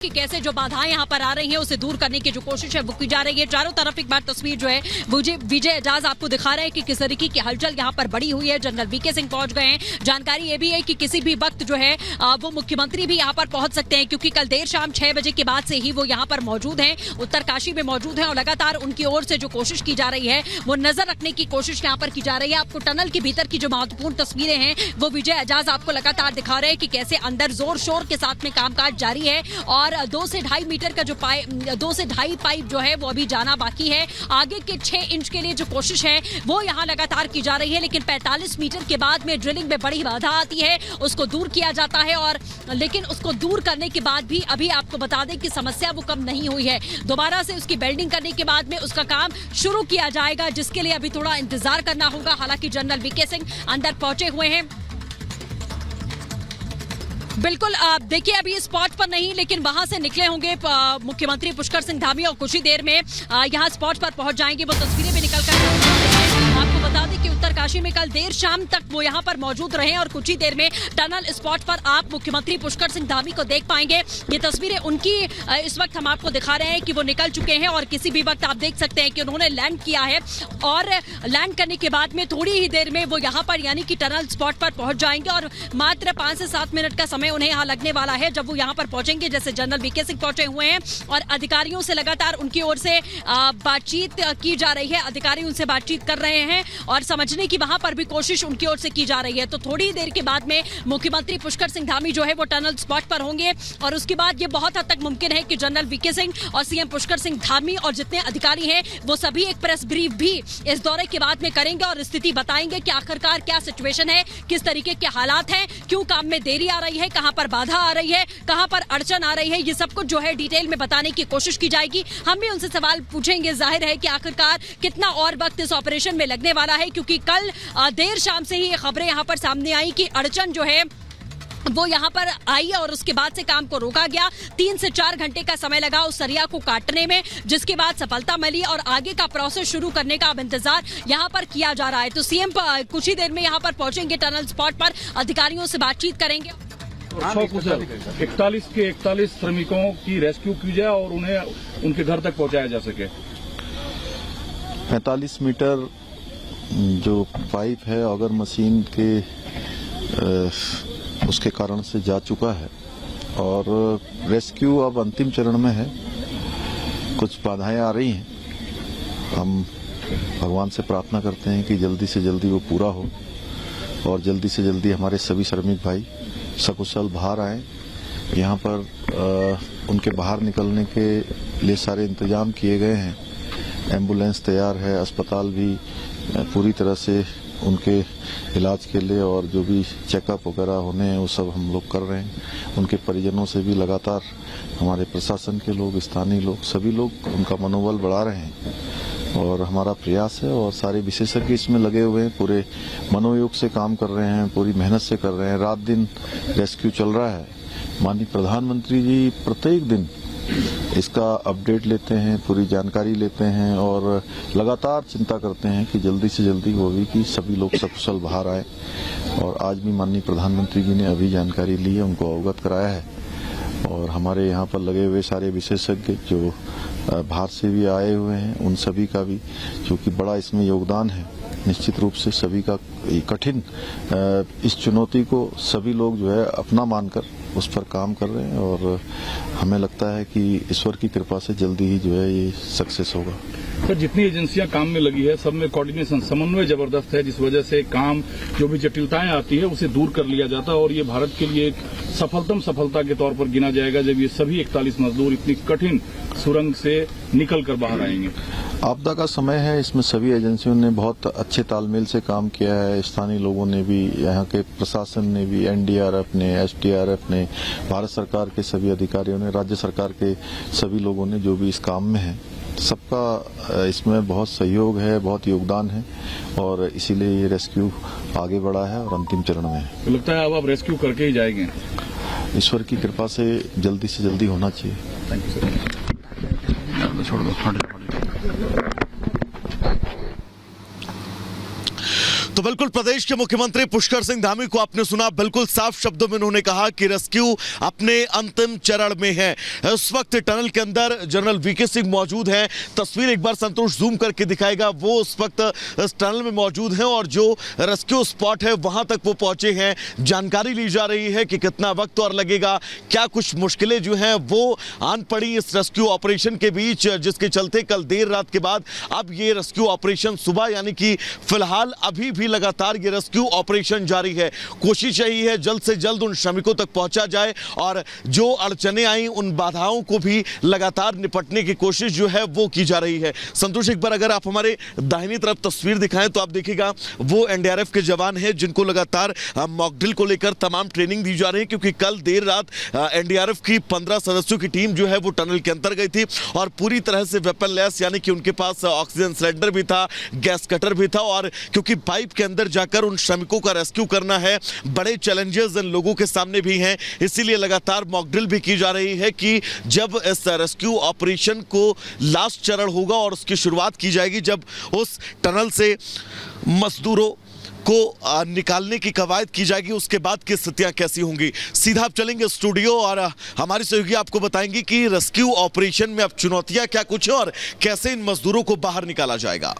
कि कैसे जो बाधाएं यहाँ पर आ रही हैं उसे दूर करने की जो कोशिश है वो की जा रही है। चारों तरफ एक बार तस्वीर जो है विजय एजाज आपको दिखा रहे हैं कि किस तरीके की हलचल यहाँ पर बड़ी हुई है। जनरल वीके सिंह पहुंच गए हैं। जानकारी ये भी है कि किसी भी वक्त जो है वो मुख्यमंत्री भी यहाँ पर पहुंच सकते हैं, क्योंकि कल देर शाम 6 बजे के बाद से ही वो यहाँ पर मौजूद हैं, उत्तरकाशी में मौजूद हैं और लगातार उनकी ओर से जो कोशिश की जा रही है वो नजर रखने की कोशिश यहाँ पर की जा रही है। आपको टनल के भीतर की जो महत्वपूर्ण तस्वीरें हैं वो विजय एजाज आपको लगातार दिखा रहे हैं कि कैसे अंदर जोर शोर के साथ में कामकाज जारी है और 2 से 2.5 मीटर का जो 2 से 2.5 पाइप जो है वो अभी जाना बाकी है। आगे के 6 इंच के लिए जो कोशिश है वो यहाँ लगातार की जा रही है, लेकिन 45 मीटर के बाद में ड्रिलिंग में बड़ी बाधा आती है, उसको दूर किया जाता है। और लेकिन उसको दूर करने के बाद भी अभी आपको बता दें कि समस्या वो कम नहीं हुई है। दोबारा से उसकी बेल्डिंग करने के बाद में उसका काम शुरू किया जाएगा, जिसके लिए अभी थोड़ा इंतजार करना होगा। हालांकि जनरल वीके सिंह अंदर पहुंचे हुए हैं। बिल्कुल देखिए अभी स्पॉट पर नहीं, लेकिन वहां से निकले होंगे मुख्यमंत्री पुष्कर सिंह धामी और कुछ ही देर में यहां स्पॉट पर पहुंच जाएंगे। वो तस्वीरें भी निकल कर आपको बता दें कि उत्तरकाशी में कल देर शाम तक वो यहां पर मौजूद रहे और कुछ ही देर में टनल स्पॉट पर आप मुख्यमंत्री पुष्कर सिंह धामी को देख पाएंगे। ये तस्वीरें उनकी इस वक्त हम आपको दिखा रहे हैं कि वो निकल चुके हैं और किसी भी वक्त आप देख सकते हैं कि उन्होंने लैंड किया है और लैंड करने के बाद में थोड़ी ही देर में वो यहाँ पर यानी कि टनल स्पॉट पर पहुंच जाएंगे और मात्र 5 से 7 मिनट का समय उन्हें यहाँ लगने वाला है जब वो यहाँ पर पहुंचेंगे। जैसे जनरल वीके सिंह पहुंचे हुए हैं और अधिकारियों से लगातार उनकी ओर से बातचीत की जा रही है। अधिकारी उनसे बातचीत कर रहे हैं और समझने की वहां पर भी कोशिश उनकी ओर से की जा रही है। तो थोड़ी ही देर के बाद में मुख्यमंत्री पुष्कर सिंह धामी जो है वो टनल स्पॉट पर होंगे और उसके बाद ये बहुत हद तक मुमकिन है कि जनरल वीके सिंह और सीएम पुष्कर सिंह धामी और जितने अधिकारी हैं वो सभी एक प्रेस ब्रीफ भी इस दौरे के बाद में करेंगे और स्थिति बताएंगे कि आखिरकार क्या सिचुएशन है, किस तरीके के हालात हैं, क्यों काम में देरी आ रही है, कहां पर बाधा आ रही है, कहां पर अड़चन आ रही है। ये सब कुछ जो है डिटेल में बताने की कोशिश की जाएगी। हम भी उनसे सवाल पूछेंगे। जाहिर है कि आखिरकार कितना और वक्त इस ऑपरेशन में लगने वाला है, क्योंकि कल देर शाम से ही खबरें यहां पर सामने आई कि अड़चन जो है वो यहाँ पर आई और उसके बाद से काम को रोका गया। 3 से 4 घंटे का समय लगा उस सरिया को काटने में, जिसके बाद सफलता मिली और आगे का प्रोसेस शुरू करने का अब इंतजार यहाँ पर किया जा रहा है। तो सीएम कुछ ही देर में यहाँ पर पहुंचेंगे, टनल स्पॉट पर अधिकारियों से बातचीत करेंगे। 41 के 41 श्रमिकों की रेस्क्यू की जाए और उन्हें उनके घर तक पहुंचाया जा सके। 45 मीटर जो पाइप है अगर मशीन के उसके कारण से जा चुका है और रेस्क्यू अब अंतिम चरण में है। कुछ बाधाएं आ रही हैं, हम भगवान से प्रार्थना करते हैं कि जल्दी से जल्दी वो पूरा हो और जल्दी से जल्दी हमारे सभी श्रमिक भाई सकुशल बाहर आए। यहाँ पर उनके बाहर निकलने के लिए सारे इंतजाम किए गए हैं। एम्बुलेंस तैयार है, अस्पताल भी पूरी तरह से उनके इलाज के लिए और जो भी चेकअप वगैरह होने हैं वो सब हम लोग कर रहे हैं। उनके परिजनों से भी लगातार हमारे प्रशासन के लोग, स्थानीय लोग, सभी लोग उनका मनोबल बढ़ा रहे हैं और हमारा प्रयास है और सारे विशेषज्ञ इसमें लगे हुए हैं, पूरे मनोयोग से काम कर रहे हैं, पूरी मेहनत से कर रहे हैं। रात दिन रेस्क्यू चल रहा है। माननीय प्रधानमंत्री जी प्रत्येक दिन इसका अपडेट लेते हैं, पूरी जानकारी लेते हैं और लगातार चिंता करते हैं कि जल्दी से जल्दी वो भी कि सभी लोग सकुशल बाहर आए। और आज भी माननीय प्रधानमंत्री जी ने अभी जानकारी ली है, उनको अवगत कराया है और हमारे यहाँ पर लगे हुए सारे विशेषज्ञ जो बाहर से भी आए हुए हैं उन सभी का भी क्योंकि बड़ा इसमें योगदान है। निश्चित रूप से सभी का कठिन इस चुनौती को सभी लोग जो है अपना मानकर उस पर काम कर रहे हैं और हमें लगता है कि ईश्वर की कृपा से जल्दी ही जो है ये सक्सेस होगा। सर, जितनी एजेंसियां काम में लगी है सब में कोऑर्डिनेशन, समन्वय जबरदस्त है, जिस वजह से काम जो भी जटिलताएं आती है उसे दूर कर लिया जाता है और ये भारत के लिए एक सफलता के तौर पर गिना जाएगा जब ये सभी 41 मजदूर इतनी कठिन सुरंग से निकल कर बाहर आएंगे। आपदा का समय है, इसमें सभी एजेंसियों ने बहुत अच्छे तालमेल से काम किया है। स्थानीय लोगों ने भी, यहाँ के प्रशासन ने भी, एनडीआरएफ ने, एसडीआरएफ ने, भारत सरकार के सभी अधिकारियों ने, राज्य सरकार के सभी लोगों ने जो भी इस काम में है, सबका इसमें बहुत सहयोग है, बहुत योगदान है और इसीलिए ये रेस्क्यू आगे बढ़ा है और अंतिम चरण में है। तो लगता है अब आप रेस्क्यू करके ही जाएंगे। ईश्वर की कृपा से जल्दी होना चाहिए। Thank you sir. छोड़ दो। तो बिल्कुल प्रदेश के मुख्यमंत्री पुष्कर सिंह धामी को आपने सुना, बिल्कुल साफ शब्दों में उन्होंने कहा कि रेस्क्यू अपने अंतिम चरण में है। इस वक्त टनल के अंदर जनरल वीके सिंह मौजूद हैं। तस्वीर एक बार संतोष जूम करके दिखाएगा, वो उस वक्त इस टनल में मौजूद हैं और जो रेस्क्यू स्पॉट है वहां तक वो पहुंचे हैं। जानकारी ली जा रही है कि कितना वक्त और लगेगा, क्या कुछ मुश्किलें जो हैं वो आन पड़ी इस रेस्क्यू ऑपरेशन के बीच, जिसके चलते कल देर रात के बाद अब ये रेस्क्यू ऑपरेशन सुबह, यानी कि फिलहाल अभी भी लगातार ये रेस्क्यू ऑपरेशन जारी है। कोशिश यही है जल्द से जल्द उन श्रमिकों तक पहुंचा जाए और जो अड़चने आई उन बाधाओं को भी लगातार निपटने की कोशिश जो है वो की जा रही है। संतोष, एक बार अगर आप हमारे दाहिनी तरफ तस्वीर दिखाएं तो आप देखिएगा वो एनडीआरएफ के जवान हैं जिनको लगातार मॉक ड्रिल को लेकर तमाम ट्रेनिंग दी जा रही है, क्योंकि कल देर रात एनडीआरएफ की 15 सदस्यों की टीम जो है वो टनल के अंदर गई थी और पूरी तरह से वेपन लेस, यानी कि उनके पास ऑक्सीजन सिलेंडर भी था, गैस कटर भी था, और क्योंकि पाइप के अंदर जाकर उन श्रमिकों का रेस्क्यू करना है, बड़े चैलेंजेस इन लोगों के सामने भी हैं, इसीलिए लगातार मॉक ड्रिल भी की जा रही है कि जब इस रेस्क्यू ऑपरेशन को लास्ट चरण होगा और उसकी शुरुआत की जाएगी, जब उस टनल से मजदूरों को निकालने की कवायद की जाएगी, उसके बाद की स्थितियां कैसी होंगी। सीधा आप चलेंगे स्टूडियो और हमारी सहयोगी आपको बताएंगे कि रेस्क्यू ऑपरेशन में अब चुनौतियां क्या कुछ है और कैसे इन मजदूरों को बाहर निकाला जाएगा।